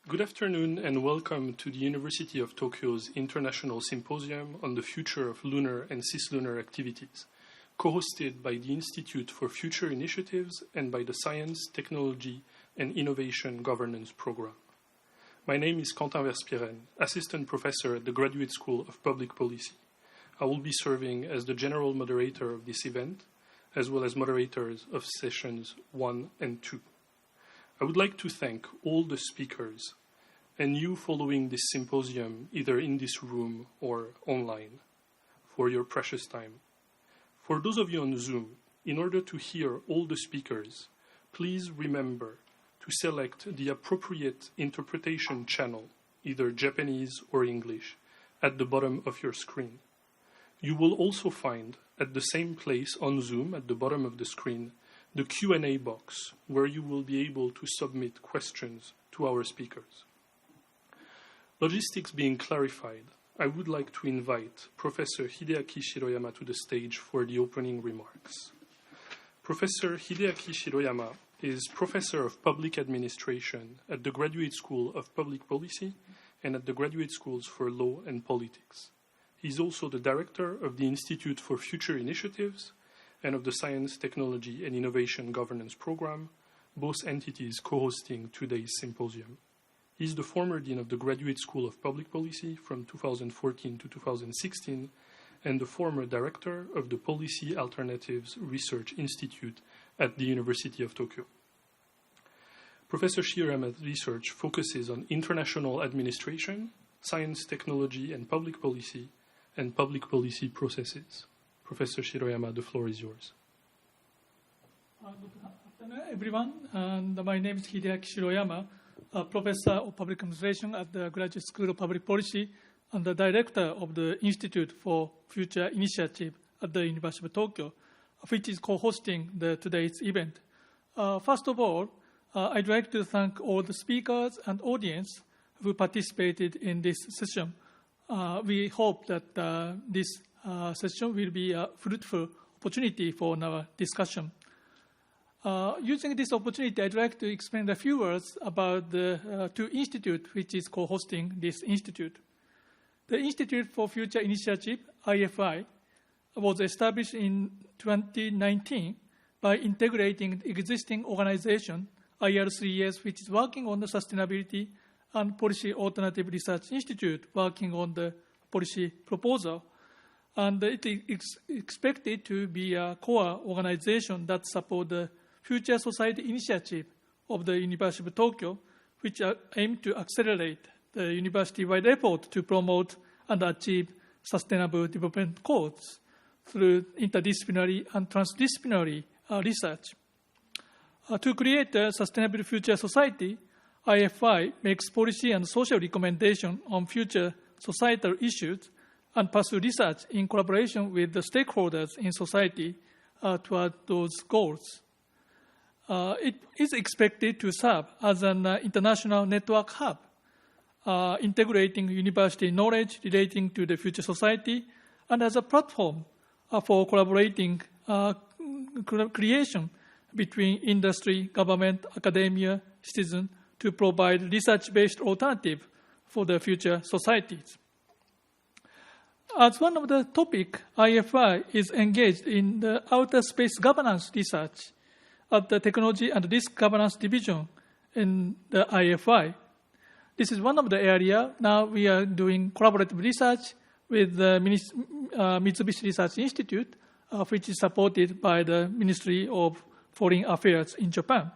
Good afternoon and welcome to the University of Tokyo's International Symposium on the Future of Lunar and Cislunar Activities, co-hosted by the Institute for Future Initiatives and by the Science, Technology and Innovation Governance Program. My name is Quentin Verspieren, Assistant Professor at the Graduate School of Public Policy. I will be serving as the general moderator of this event, as well as moderators of sessions 1 and 2. I would like to thank all the speakers and you following this symposium, either in this room or online, for your precious time. For those of you on Zoom, in order to hear all the speakers, please remember to select the appropriate interpretation channel, either Japanese or English, at the bottom of your screen. You will also find at the same place on Zoom, at the bottom of the screen, the Q&A box, where you will be able to submit questions to our speakers. Logistics being clarified, I would like to invite Professor Hideaki Shiroyama to the stage for the opening remarks. Professor Hideaki Shiroyama is Professor of Public Administration at the Graduate School of Public Policy and at the Graduate Schools for Law and Politics. He is also the Director of the Institute for Future Initiatives and of the Science, Technology and Innovation Governance Program, both entities co-hosting today's symposium. He is the former Dean of the Graduate School of Public Policy from 2014 to 2016 and the former Director of the Policy Alternatives Research Institute at the University of Tokyo. Professor Shiroyama's research focuses on international administration, science, technology and public policy processes. Professor Shiroyama, the floor is yours. Good afternoon, everyone. And my name is Hideaki Shiroyama, a professor of public administration at the Graduate School of Public Policy and the director of the Institute for Future Initiative at the University of Tokyo, which is co-hosting today's event. First of all, I'd like to thank all the speakers and audience who participated in this session. We hope that this session will be a fruitful opportunity for our discussion. Using this opportunity, I'd like to explain a few words about the two institutes which is co-hosting this institute. The Institute for Future Initiative, IFI, was established in 2019 by integrating the existing organization, IR3S, which is working on the sustainability, and Policy Alternative Research Institute, working on the policy proposal. And it is expected to be a core organization that supports the Future Society Initiative of the University of Tokyo, which aim to accelerate the university-wide effort to promote and achieve sustainable development goals through interdisciplinary and transdisciplinary research. To create a sustainable future society, IFI makes policy and social recommendations on future societal issues and pursue research in collaboration with the stakeholders in society toward those goals. It is expected to serve as an international network hub, integrating university knowledge relating to the future society, and as a platform for collaborating creation between industry, government, academia, citizens to provide research-based alternative for the future societies. As one of the topics, IFI is engaged in the outer space governance research at the Technology and Risk Governance Division in the IFI. This is one of the areas. Now we are doing collaborative research with the Mitsubishi Research Institute, which is supported by the Ministry of Foreign Affairs in Japan.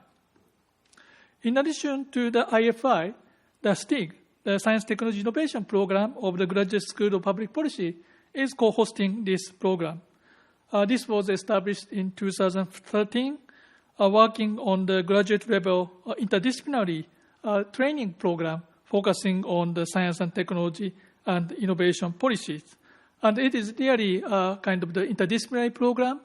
In addition to the IFI, the STIG, the Science, Technology, Innovation Program of the Graduate School of Public Policy, is co-hosting this program. This was established in 2013, working on the graduate level interdisciplinary training program focusing on the science and technology and innovation policies. And it is really kind of the interdisciplinary program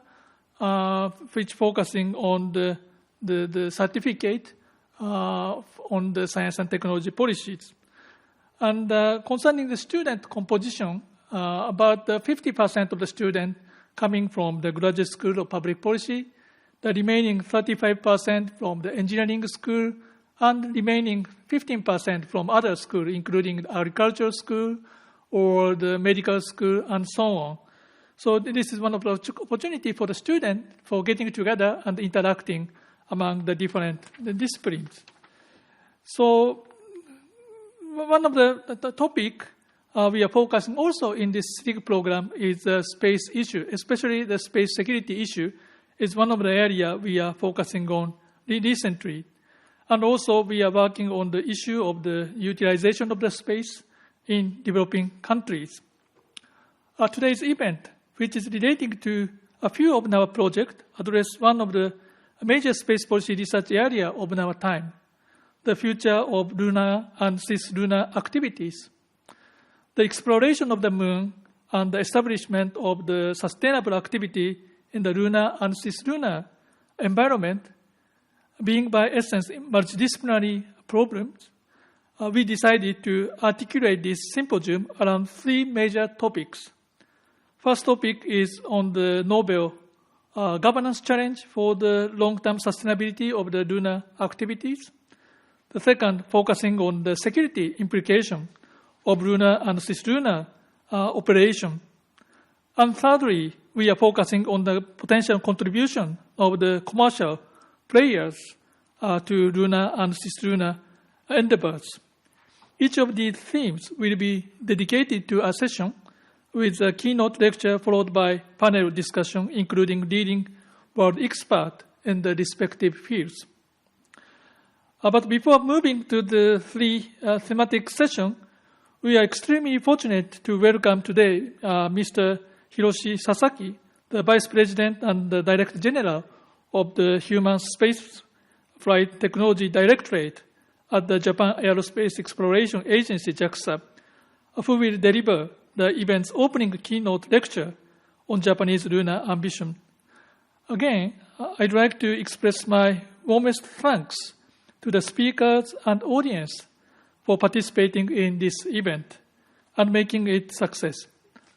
which focusing on the certificate on the science and technology policies. And concerning the student composition, about 50% of the students coming from the Graduate School of Public Policy, the remaining 35% from the engineering school and remaining 15% from other schools, including the agricultural school or the medical school, and so on. So this is one of the opportunities for the student for getting together and interacting among the different disciplines. So one of the topic we are focusing also in this STIG program is the space issue, especially the space security issue is one of the areas we are focusing on recently. And also we are working on the issue of the utilization of the space in developing countries. Today's event, which is relating to a few of our projects, address one of the major space policy research area of our time, the future of lunar and cislunar activities. The exploration of the moon and the establishment of the sustainable activity in the lunar and cislunar environment being by essence multidisciplinary problems, we decided to articulate this symposium around three major topics. First topic is on the novel governance challenge for the long-term sustainability of the lunar activities. The second, focusing on the security implication of lunar and cislunar operation. And thirdly, we are focusing on the potential contribution of the commercial players to lunar and cislunar endeavors. Each of these themes will be dedicated to a session with a keynote lecture followed by panel discussion, including leading world experts in the respective fields. But before moving to the three thematic sessions, we are extremely fortunate to welcome today Mr. Hiroshi Sasaki, the Vice President and the Director General of the Human Spaceflight Technology Directorate at the Japan Aerospace Exploration Agency, JAXA, who will deliver the event's opening keynote lecture on Japanese lunar ambition. Again, I'd like to express my warmest thanks to the speakers and audience for participating in this event and making it a success.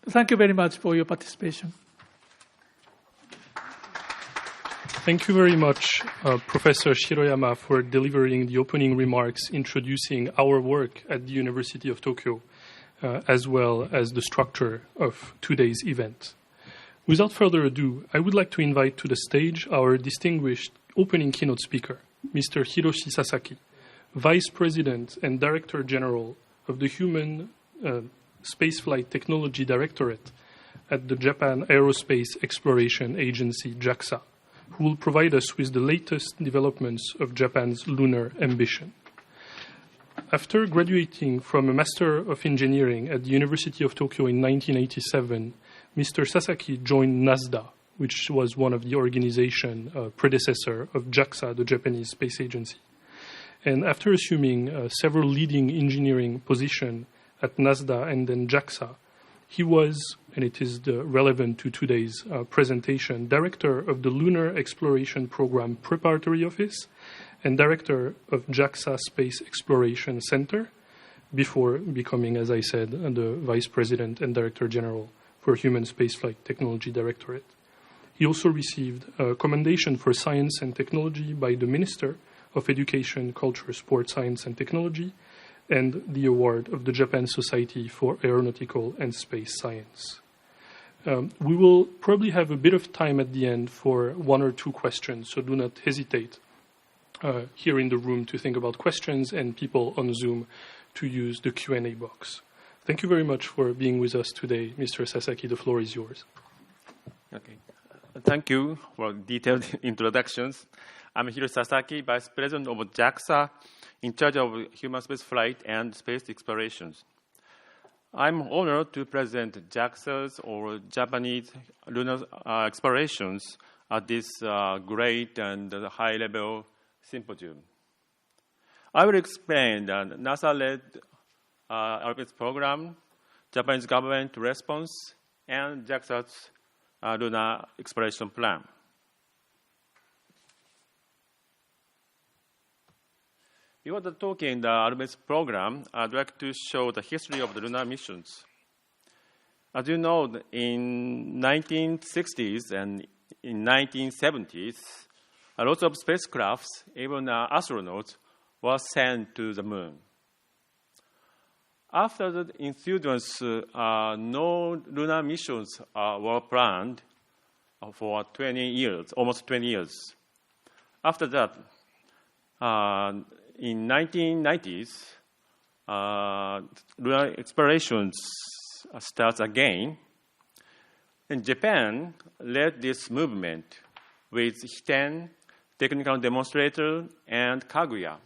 Thank you very much for your participation. Thank you very much, Professor Shiroyama, for delivering the opening remarks introducing our work at the University of Tokyo, as well as the structure of today's event. Without further ado, I would like to invite to the stage our distinguished opening keynote speaker, Mr. Hiroshi Sasaki, Vice President and Director General of the Human Spaceflight Technology Directorate at the Japan Aerospace Exploration Agency, JAXA, who will provide us with the latest developments of Japan's lunar ambition. After graduating from a Master of Engineering at the University of Tokyo in 1987, Mr. Sasaki joined NASDA, which was one of the organization predecessor of JAXA, the Japanese Space Agency. And after assuming several leading engineering positions at NASDA and then JAXA, he was, and it is relevant to today's presentation, Director of the Lunar Exploration Program Preparatory Office and Director of JAXA Space Exploration Center, before becoming, as I said, the Vice President and Director General for Human Spaceflight Technology Directorate. He also received a commendation for science and technology by the Minister of Education, Culture, Sport, Science and Technology, and the award of the Japan Society for Aeronautical and Space Science. We will probably have a bit of time at the end for one or two questions, so do not hesitate here in the room to think about questions and people on Zoom to use the Q&A box. Thank you very much for being with us today. Mr. Sasaki, the floor is yours. Okay. Thank you for detailed introductions. I'm Hiroshi Sasaki, Vice President of JAXA, in charge of human spaceflight and space explorations. I'm honored to present JAXA's or Japanese lunar explorations at this great and high-level symposium. I will explain the NASA-led Artemis program, Japanese government response, and JAXA's lunar exploration plan. Before talking the Artemis program, I'd like to show the history of the lunar missions. As you know, in 1960s and in 1970s, a lot of spacecrafts, even astronauts, was sent to the moon. After the incidents, no lunar missions were planned for 20 years, almost 20 years. After that, in 1990s, lunar explorations starts again. And Japan led this movement with Hiten technical demonstrator and Kaguya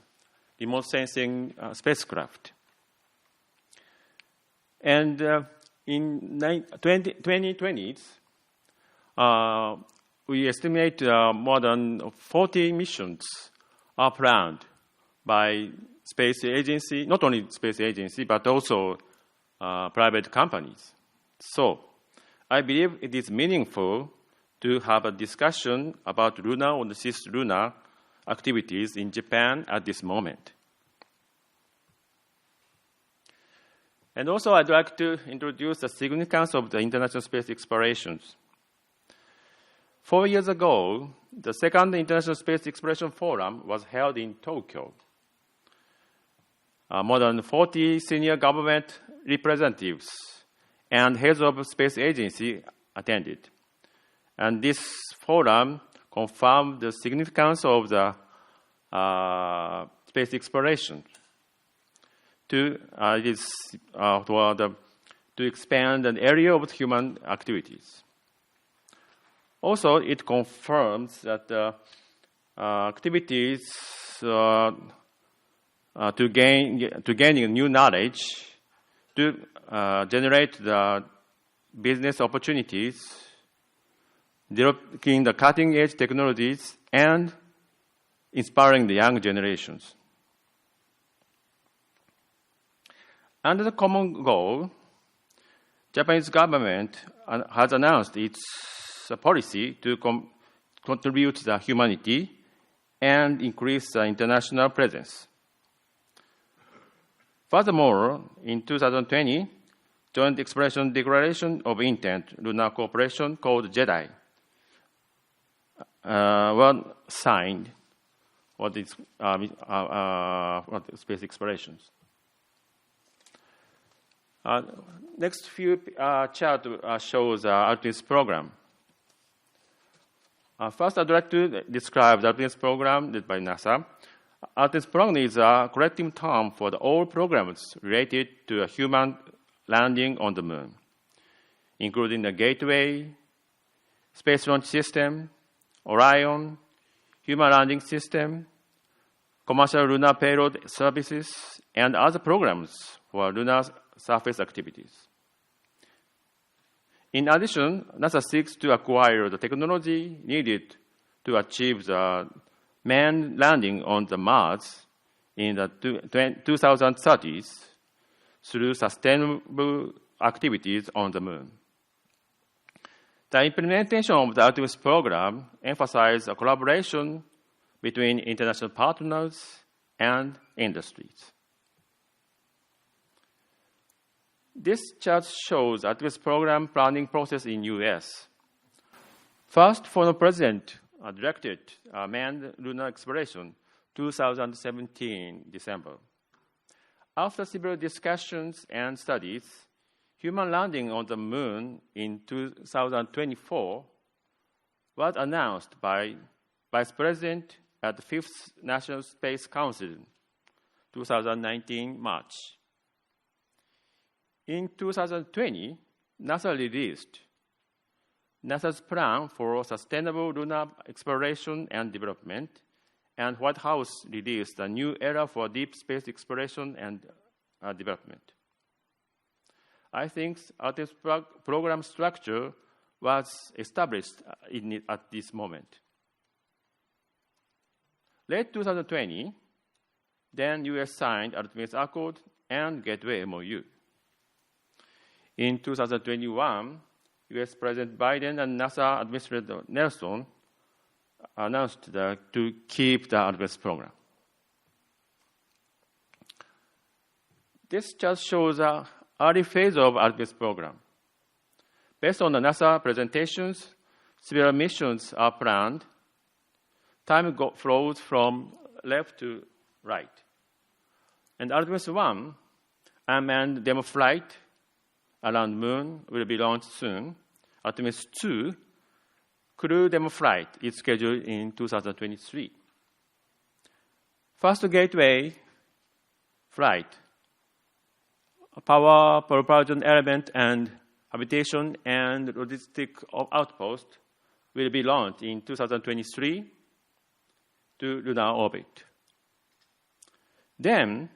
remote sensing spacecraft. And in 2020s, we estimate more than 40 missions are planned by space agency, not only space agency, but also private companies. So I believe it is meaningful to have a discussion about lunar and cislunar activities in Japan at this moment. And also, I'd like to introduce the significance of the international space explorations. 4 years ago, the second International Space Exploration Forum was held in Tokyo. More than 40 senior government representatives and heads of space agency attended. And this forum confirmed the significance of the space exploration to expand an area of human activities. Also, it confirms that activities to gaining new knowledge, to generate the business opportunities, developing the cutting-edge technologies, and inspiring the young generations. Under the common goal, Japanese government has announced its policy to contribute to humanity and increase the international presence. Furthermore, in 2020, Joint Exploration Declaration of Intent Lunar Cooperation called JEDI were signed for the space explorations. Next few chart shows the Artemis program. First, I'd like to describe the Artemis program led by NASA. Artemis program is a collective term for all programs related to a human landing on the moon, including the Gateway, Space Launch System, Orion, Human Landing System, Commercial Lunar Payload Services, and other programs for lunar surface activities. In addition, NASA seeks to acquire the technology needed to achieve the manned landing on the Mars in the 2030s through sustainable activities on the moon. The implementation of the Artemis program emphasizes a collaboration between international partners and industries. This chart shows Artemis program planning process in U.S. First, former president directed manned lunar exploration 2017 December. After several discussions and studies, human landing on the moon in 2024 was announced by Vice President at the 5th National Space Council, 2019 March. In 2020, NASA released NASA's plan for sustainable lunar exploration and development, and White House released a new era for deep space exploration and development. I think Artemis program structure was established at this moment. Late 2020, then U.S. signed Artemis Accord and Gateway MOU. In 2021, U.S. President Biden and NASA Administrator Nelson announced to keep the Artemis program. This chart shows the early phase of Artemis program. Based on the NASA presentations, several missions are planned. Time flows from left to right. And Artemis 1 unmanned demo flight around the Moon will be launched soon. Artemis 2 crew demo flight is scheduled in 2023. First gateway flight, power propulsion element and habitation and logistic outpost will be launched in 2023 to lunar orbit. Then,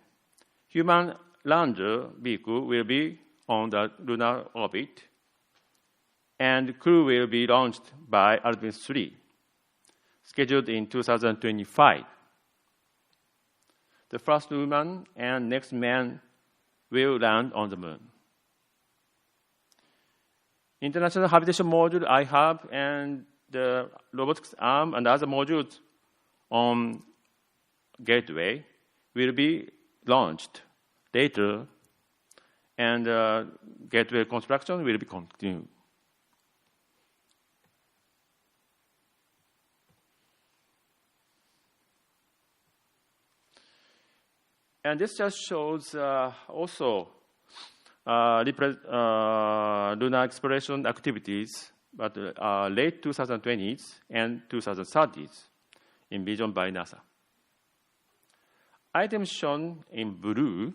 human lander vehicle will be on the lunar orbit, and crew will be launched by Artemis 3, scheduled in 2025. The first woman and next man will land on the Moon. International Habitation Module I have and the robotics arm and other modules on Gateway will be launched later, and Gateway construction will be continued. And this just shows also lunar exploration activities, but late 2020s and 2030s envisioned by NASA. Items shown in blue,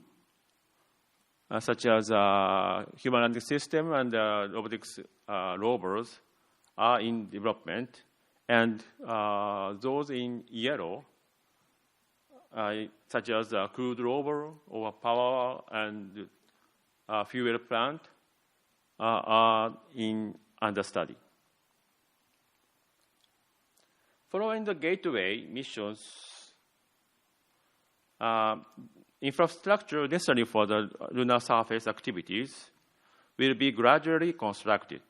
such as human landing system and robotics rovers, are in development, and those in yellow, such as a crewed rover or power and fuel plant, are under study. Following the Gateway missions, infrastructure necessary for the lunar surface activities will be gradually constructed.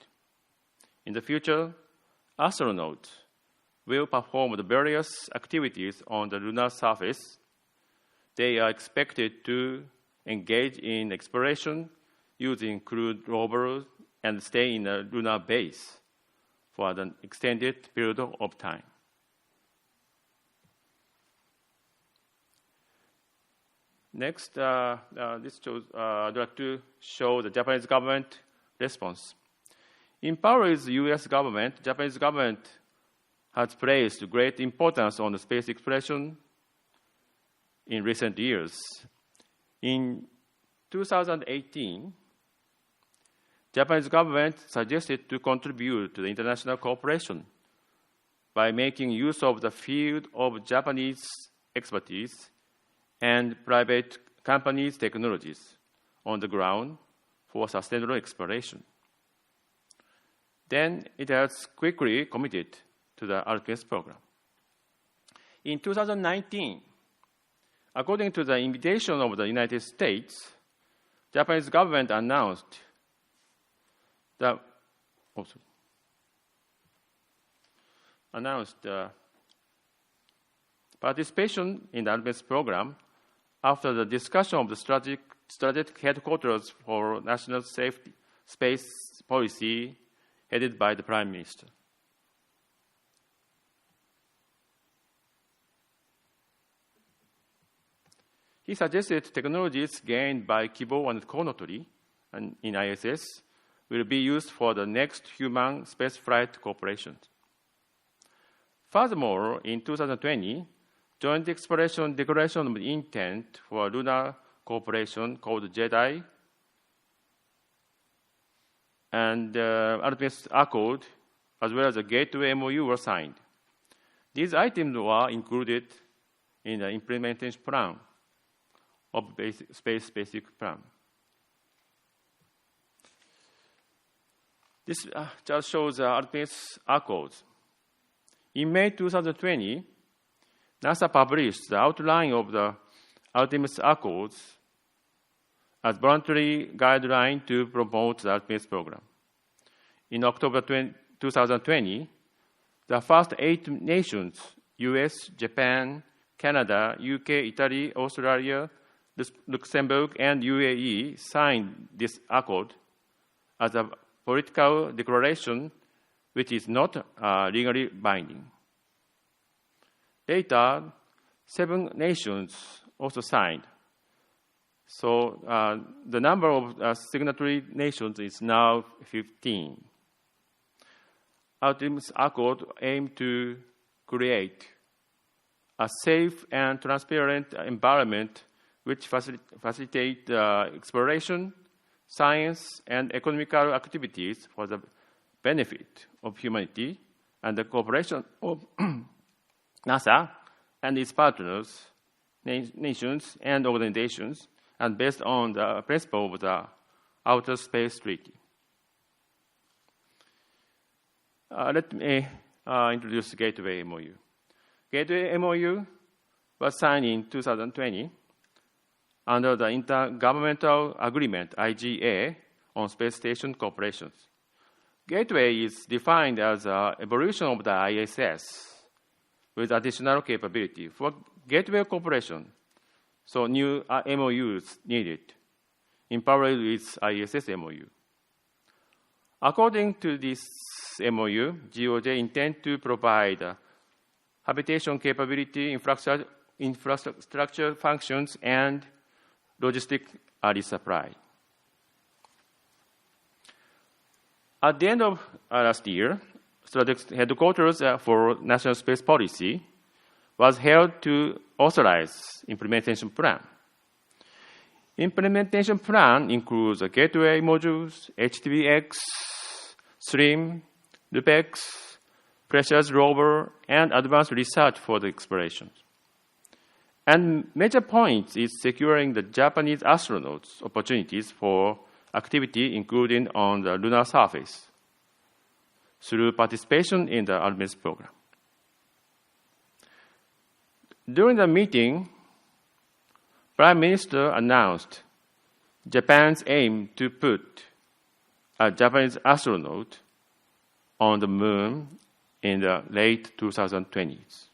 In the future, astronauts will perform the various activities on the lunar surface. They are expected to engage in exploration using crewed rovers and stay in a lunar base for an extended period of time. Next, this shows, I'd like to show the Japanese government response. In power with the US government, Japanese government has placed great importance on the space exploration in recent years. In 2018, Japanese government suggested to contribute to the international cooperation by making use of the field of Japanese expertise and private companies' technologies on the ground for sustainable exploration. Then it has quickly committed to the Artemis program. In 2019, according to the invitation of the United States, Japanese government announced the participation in the Artemis program after the discussion of the strategic headquarters for national safety space policy headed by the Prime Minister. He suggested technologies gained by Kibo and Konotori and in ISS will be used for the next human spaceflight cooperation. Furthermore, in 2020, Joint Exploration Declaration of Intent for Lunar Cooperation called JEDI and Artemis Accord, as well as the Gateway MOU were signed. These items were included in the implementation plan of Space Basic Plan. This just shows the Artemis Accords. In May 2020, NASA published the outline of the Artemis Accords as voluntary guideline to promote the Artemis program. In October 2020, the first 8 nations, US, Japan, Canada, UK, Italy, Australia, Luxembourg, and UAE signed this accord as a political declaration which is not legally binding. Later, 7 nations also signed, So the number of signatory nations is now 15. Artemis Accord aims to create a safe and transparent environment which facilitate exploration, science, and economical activities for the benefit of humanity and the cooperation of NASA and its partners, nations, and organizations, and based on the principle of the Outer Space Treaty. Let me introduce Gateway MOU. Gateway MOU was signed in 2020 under the Intergovernmental Agreement, IGA, on space station cooperations. Gateway is defined as an evolution of the ISS with additional capability for gateway cooperation, so new MOUs needed, in parallel with ISS MOU. According to this MOU, GOJ intends to provide habitation capability, infrastructure functions, and logistic resupply. At the end of last year, Stardust headquarters for National Space Policy was held to authorize implementation plan. Implementation plan includes gateway modules, HTBX, SLIM, LUPEX, pressures rover, and advanced research for the explorations. And major point is securing the Japanese astronauts' opportunities for activity, including on the lunar surface, through participation in the Artemis program. During the meeting, Prime Minister announced Japan's aim to put a Japanese astronaut on the moon in the late 2020s.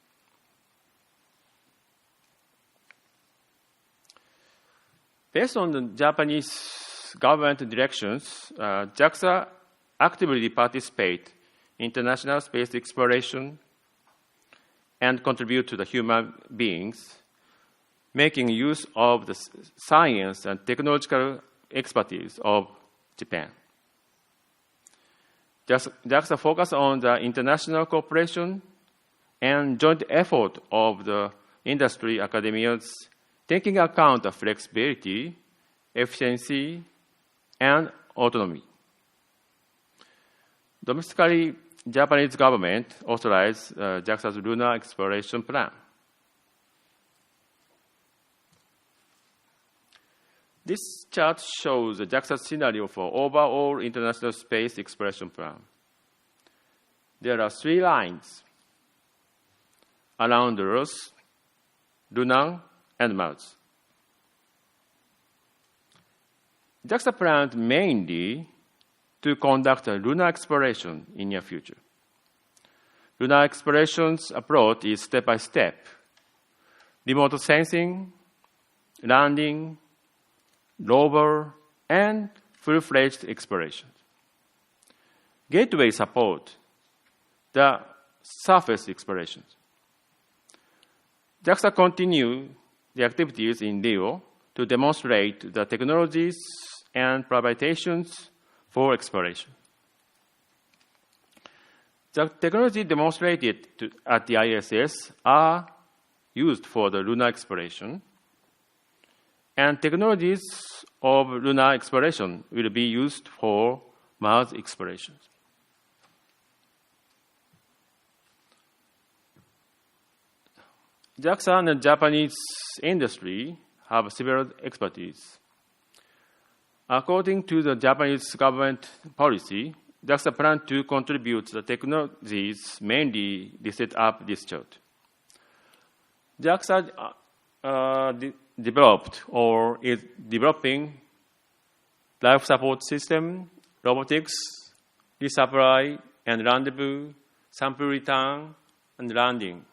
Based on the Japanese government directions, JAXA actively participates in international space exploration and contribute to the human beings, making use of the science and technological expertise of Japan. JAXA focus on the international cooperation and joint effort of the industry academias, taking account of flexibility, efficiency, and autonomy. Domestically, Japanese government authorized JAXA's lunar exploration plan. This chart shows the JAXA scenario for overall international space exploration plan. There are 3 lines around the Earth, Lunar, and Mars. JAXA plans mainly to conduct a lunar exploration in near future. Lunar exploration's approach is step-by-step. Remote sensing, landing, rover, and full-fledged exploration. Gateway support the surface explorations. JAXA continue the activities in Rio to demonstrate the technologies and prioritizations for exploration. The technology demonstrated at the ISS are used for the lunar exploration, and technologies of lunar exploration will be used for Mars explorations. JAXA and the Japanese industry have several expertise. According to the Japanese government policy, JAXA plans to contribute the technologies mainly listed up this chart. JAXA developed or is developing life support system, robotics, resupply and rendezvous, sample return, and landing.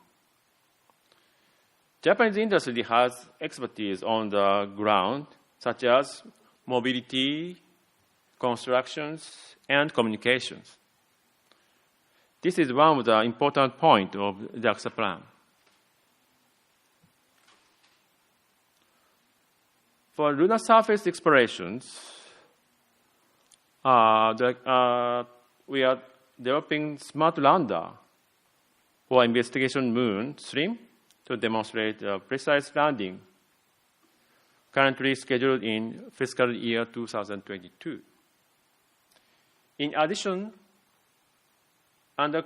Japanese industry has expertise on the ground, such as mobility, constructions, and communications. This is one of the important points of JAXA plan. For lunar surface explorations, we are developing smart lander for investigation moon SLIM to demonstrate a precise landing, currently scheduled in fiscal year 2022. In addition, under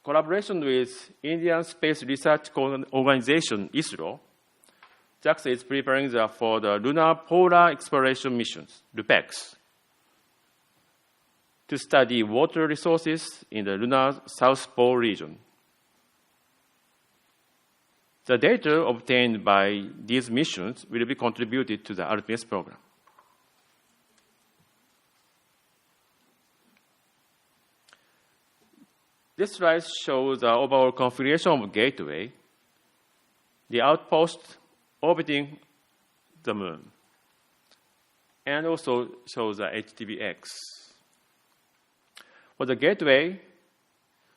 collaboration with Indian Space Research Organization, ISRO, JAXA is preparing for the Lunar Polar Exploration Missions, LUPEX, to study water resources in the lunar South Pole region. The data obtained by these missions will be contributed to the Artemis program. This slide shows the overall configuration of Gateway, the outpost orbiting the moon, and also shows the HTBX. For the Gateway,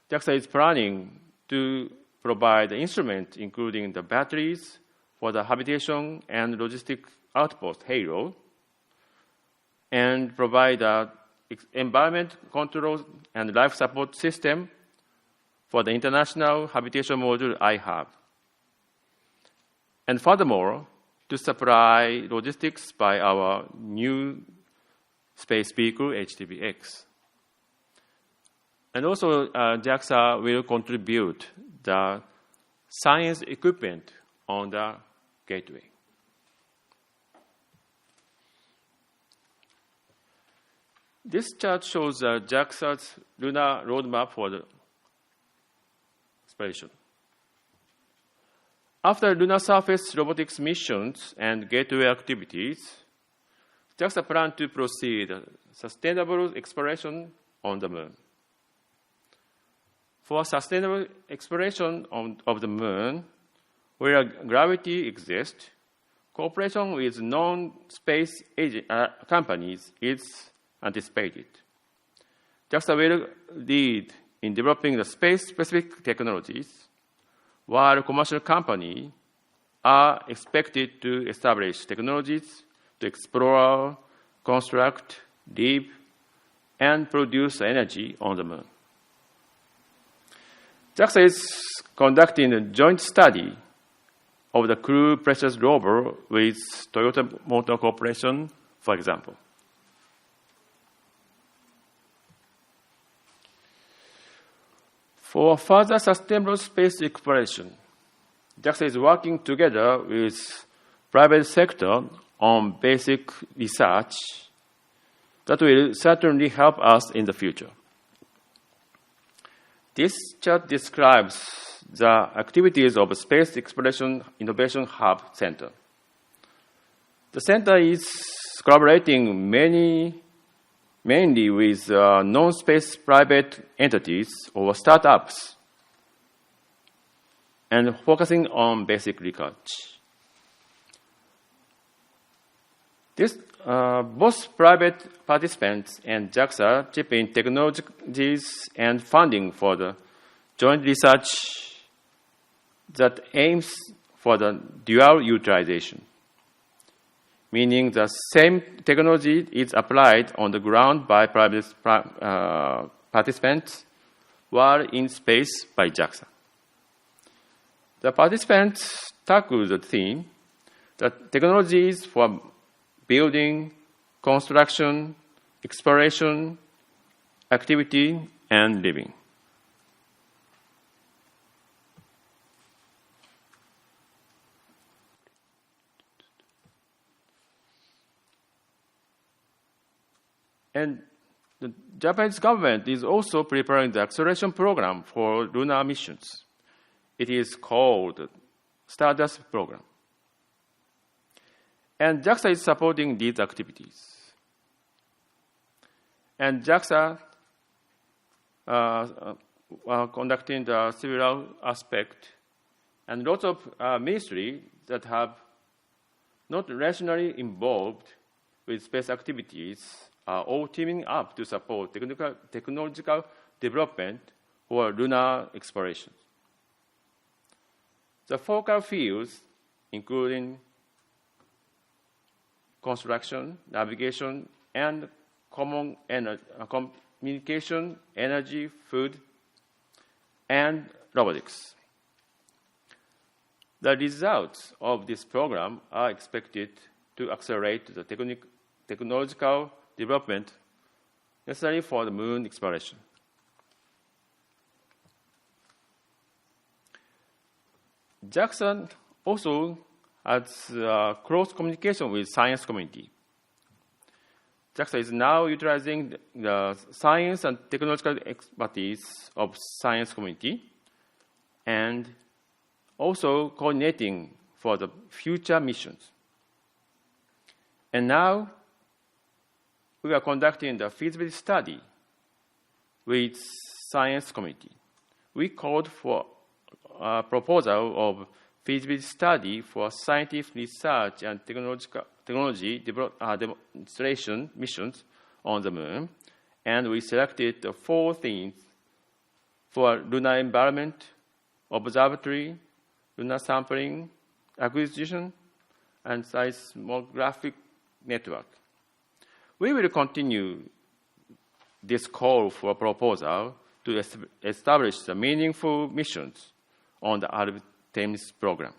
JAXA is planning to provide the instruments, including the batteries for the habitation and logistic outpost HALO, and provide the environment control and life support system for the International Habitation Module IHAB. And furthermore, to supply logistics by our new space vehicle, HTBX. And also, JAXA will contribute the science equipment on the Gateway. This chart shows JAXA's lunar roadmap for the exploration. After lunar surface robotics missions and Gateway activities, JAXA plans to proceed sustainable exploration on the moon. For sustainable exploration of the moon, where gravity exists, cooperation with non-space companies is anticipated. JAXA will lead in developing the space-specific technologies, while commercial companies are expected to establish technologies to explore, construct, live, and produce energy on the moon. JAXA is conducting a joint study of the Crew Pressure rover with Toyota Motor Corporation, for example. For further sustainable space exploration, JAXA is working together with private sector on basic research that will certainly help us in the future. This chart describes the activities of a Space Exploration Innovation Hub Center. The center is collaborating mainly with non-space private entities or startups and focusing on basic research. Both private participants and JAXA chip in technologies and funding for the joint research that aims for the dual utilization, meaning the same technology is applied on the ground by private participants while in space by JAXA. The participants tackle the theme that technologies for building, construction, exploration, activity, and living. And the Japanese government is also preparing the acceleration program for lunar missions. It is called Stardust Program. And JAXA is supporting these activities. And JAXA are conducting the civil aspect, and lots of ministries that have not rationally involved with space activities are all teaming up to support technological development for lunar exploration. The focal fields, including construction, navigation, and common communication, energy, food, and robotics. The results of this program are expected to accelerate the technological development necessary for the moon exploration. JAXA also has close communication with science community. JAXA is now utilizing the science and technological expertise of science community and also coordinating for the future missions. And now we are conducting the feasibility study with science community. We called for a proposal of feasibility study for scientific research and technology demonstration missions on the moon, and we selected the 4 themes for lunar environment, observatory, lunar sampling, acquisition, and seismographic network. We will continue this call for a proposal to establish the meaningful missions on the Artemis program.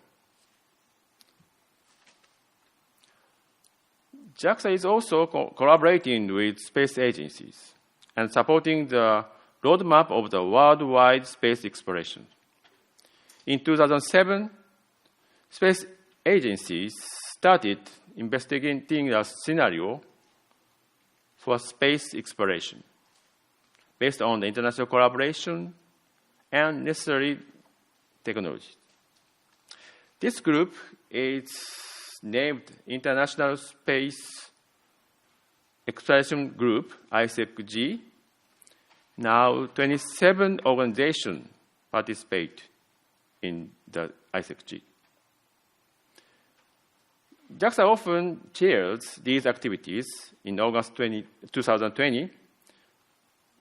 JAXA is also collaborating with space agencies and supporting the roadmap of the worldwide space exploration. In 2007, space agencies started investigating a scenario for space exploration based on the international collaboration and necessary technology. This group is named International Space Exploration Group, ISEC-G. Now 27 organizations participate in the ISEC-G. JAXA often chairs these activities. In August 2020,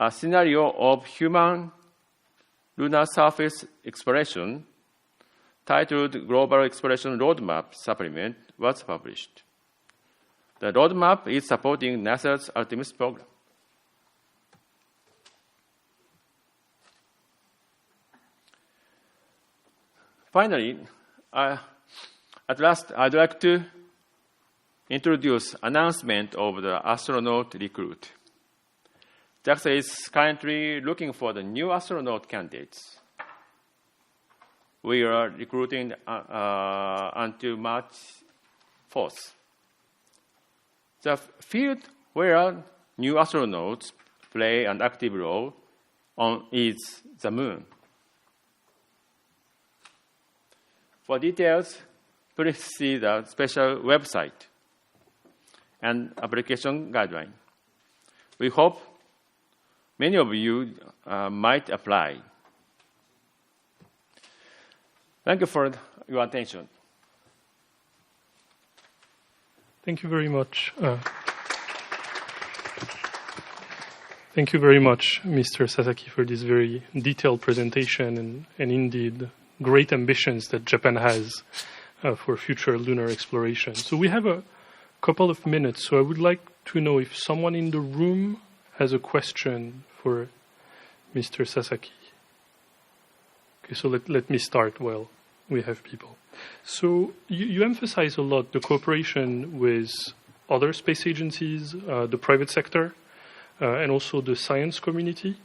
a scenario of human lunar surface exploration titled Global Exploration Roadmap Supplement was published. The roadmap is supporting NASA's Artemis program. Finally, at last, I'd like to introduce announcement of the astronaut recruit. JAXA is currently looking for the new astronaut candidates. We are recruiting until March 4th. The field where new astronauts play an active role is the moon. For details, please see the special website and application guideline. We hope many of you might apply. Thank you for your attention. Thank you very much. Thank you very much, Mr. Sasaki, for this very detailed presentation and indeed great ambitions that Japan has for future lunar exploration. So we have a couple of minutes, so I would like to know if someone in the room has a question for Mr. Sasaki. Okay, so let me start while we have people. So you emphasize a lot the cooperation with other space agencies, the private sector, and also the science community.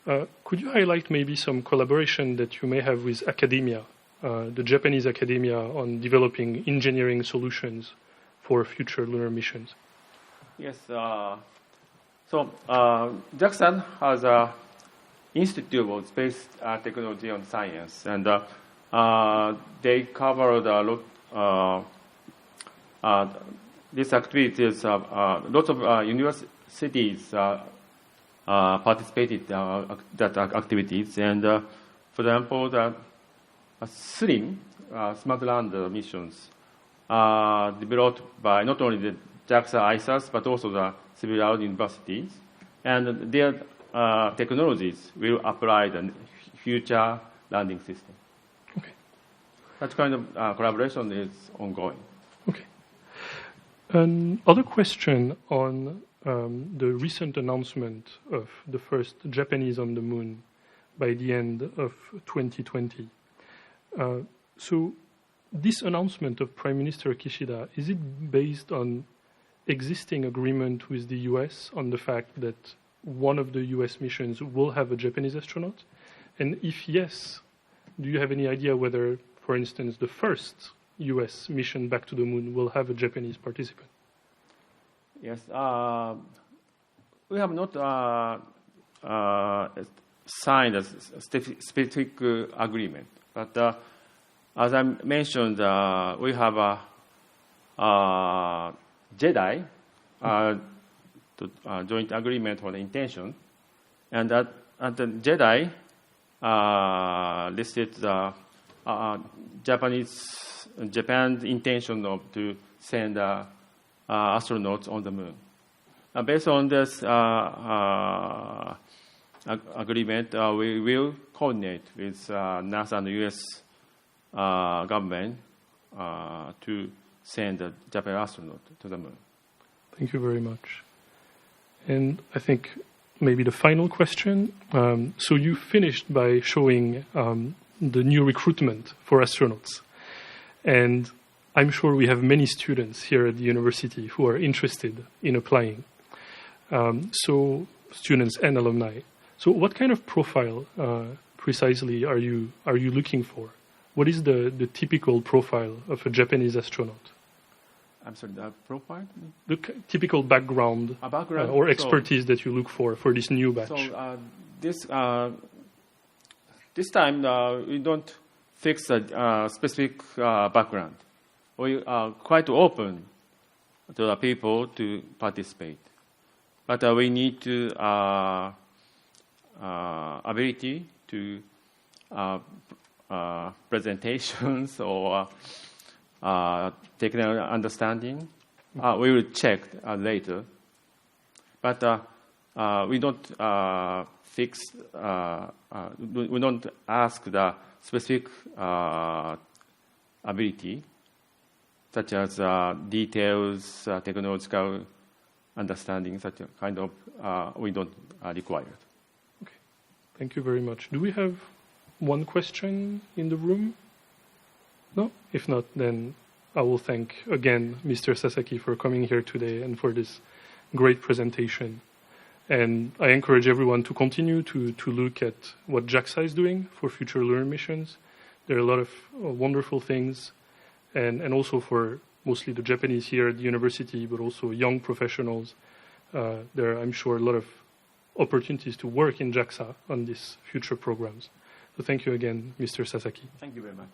Could you highlight maybe some collaboration that you may have with academia, the Japanese academia, on developing engineering solutions for future lunar missions? Yes. So JAXA has an Institute of Space Technology and Science, and they cover a lot. These activities. Lots of universities participated that activities, and for example, the SLIM smart lander missions are developed by not only the JAXA ISAS but also the civil universities, and their technologies will apply the future landing system. Okay. That kind of collaboration is ongoing. Okay. Another question on the recent announcement of the first Japanese on the moon by the end of 2020. So this announcement of Prime Minister Kishida, is it based on existing agreement with the US on the fact that one of the US missions will have a Japanese astronaut? And if yes, do you have any idea whether, for instance, the first US mission back to the moon will have a Japanese participant? Yes, we have not signed a specific agreement, but as I mentioned, we have a JEDI joint agreement for the intention, and at the JEDI listed the Japan's intention to send astronauts on the moon. Based on this agreement, we will coordinate with NASA and the U.S. Government to send a Japanese astronaut to the moon. Thank you very much. And I think maybe the final question. So you finished by showing the new recruitment for astronauts. And I'm sure we have many students here at the university who are interested in applying. So students and alumni. So what kind of profile precisely are you looking for? What is the typical profile of a Japanese astronaut? I'm sorry, the profile? The typical background, or expertise that you look for this new batch. So this time we don't fix a specific background. We are quite open to the people to participate, but we need to ability to presentations or technical understanding. We will check later, but we don't fix. We don't ask the specific ability, such as details, technological understanding. Such a kind of we don't require. Okay, thank you very much. Do we have one question in the room? No? If not, then I will thank again Mr. Sasaki for coming here today and for this great presentation. And I encourage everyone to continue to look at what JAXA is doing for future lunar missions. There are a lot of wonderful things, and also for mostly the Japanese here at the university, but also young professionals. There are, I'm sure, a lot of opportunities to work in JAXA on these future programs. So thank you again, Mr. Sasaki. Thank you very much.